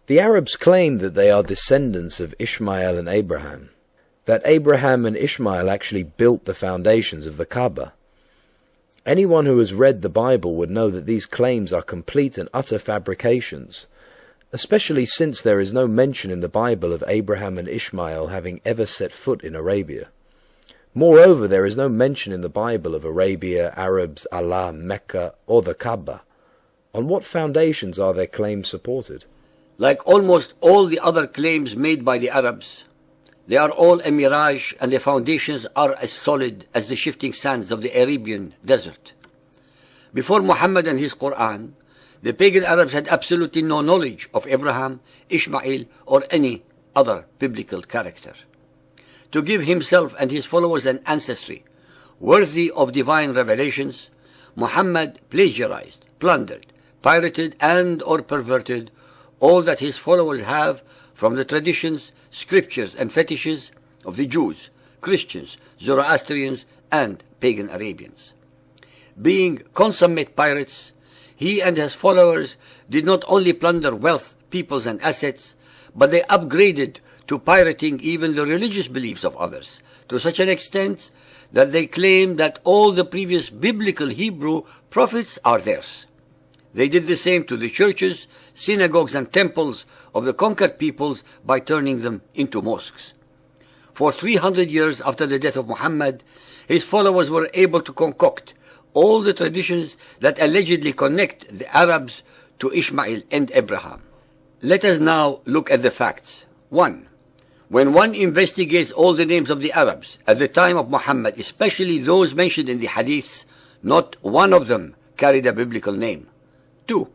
The Arabs claim that they are descendants of Ishmael and Abraham, that Abraham and Ishmael actually built the foundations of the Kaaba. Anyone who has read the Bible would know that these claims are complete and utter fabrications, especially since there is no mention in the Bible of Abraham and Ishmael having ever set foot in Arabia. Moreover, there is no mention in the Bible of Arabia, Arabs, Allah, Mecca, or the Kaaba. On what foundations are their claims supported? Like almost all the other claims made by the Arabs, they are all a mirage, and their foundations are as solid as the shifting sands of the Arabian desert. Before Muhammad and his Quran, the pagan Arabs had absolutely no knowledge of Abraham, Ishmael, or any other biblical character. To give himself and his followers an ancestry worthy of divine revelations, Muhammad plagiarized, plundered, pirated, and or perverted all that his followers have from the traditions, scriptures, and fetishes of the Jews, Christians, Zoroastrians, and pagan Arabians. Being consummate pirates, he and his followers did not only plunder wealth, peoples, and assets, but they upgraded to pirating even the religious beliefs of others, to such an extent that they claim that all the previous biblical Hebrew prophets are theirs. They did the same to the churches, synagogues, and temples of the conquered peoples by turning them into mosques. For 300 years after the death of Muhammad, his followers were able to concoct all the traditions that allegedly connect the Arabs to Ishmael and Abraham. Let us now look at the facts. 1. When one investigates all the names of the Arabs at the time of Muhammad, especially those mentioned in the hadiths, not one of them carried a biblical name. 2.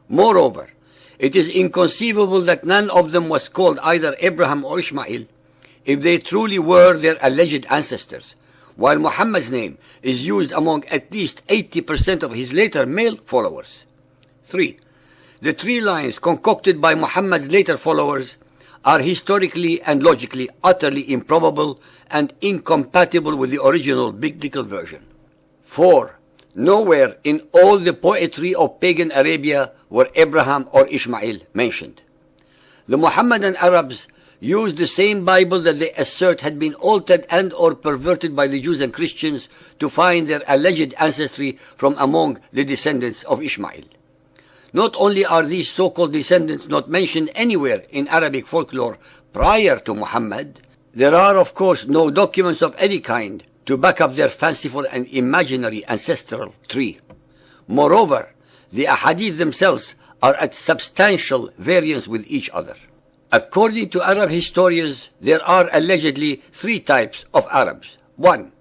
Moreover, it is inconceivable that none of them was called either Abraham or Ishmael if they truly were their alleged ancestors, while Muhammad's name is used among at least 80% of his later male followers. 3. The three lines concocted by Muhammad's later followers are historically and logically utterly improbable and incompatible with the original biblical version. 4. Nowhere in all the poetry of pagan Arabia were Abraham or Ishmael mentioned. The Muhammadan Arabs used the same Bible that they assert had been altered and or perverted by the Jews and Christians to find their alleged ancestry from among the descendants of Ishmael. Not only are these so-called descendants not mentioned anywhere in Arabic folklore prior to Muhammad, there are of course no documents of any kind to back up their fanciful and imaginary ancestral tree. Moreover, the ahadith themselves are at substantial variance with each other. According to Arab historians, there are allegedly three types of Arabs. 1.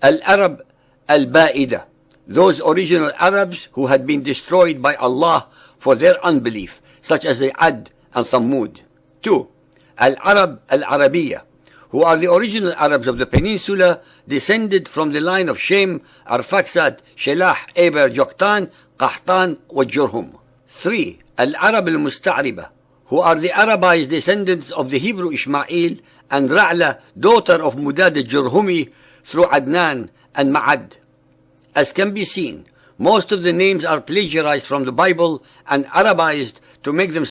Al-Arab al-Ba'ida, those original Arabs who had been destroyed by Allah for their unbelief, such as the Ad and Thammud. 2. Al-Arab al-Arabiya, who are the original Arabs of the peninsula, descended from the line of Shem, Arphaxad, Shelah, Eber, Joktan, Qahtan, and Jurhum. 3. Al-Arab al-Musta'riba, who are the Arabized descendants of the Hebrew Ishmael and Ra'la, daughter of Mudad al-Jurhumi, through Adnan and Ma'ad. As can be seen, most of the names are plagiarized from the Bible and Arabized to make them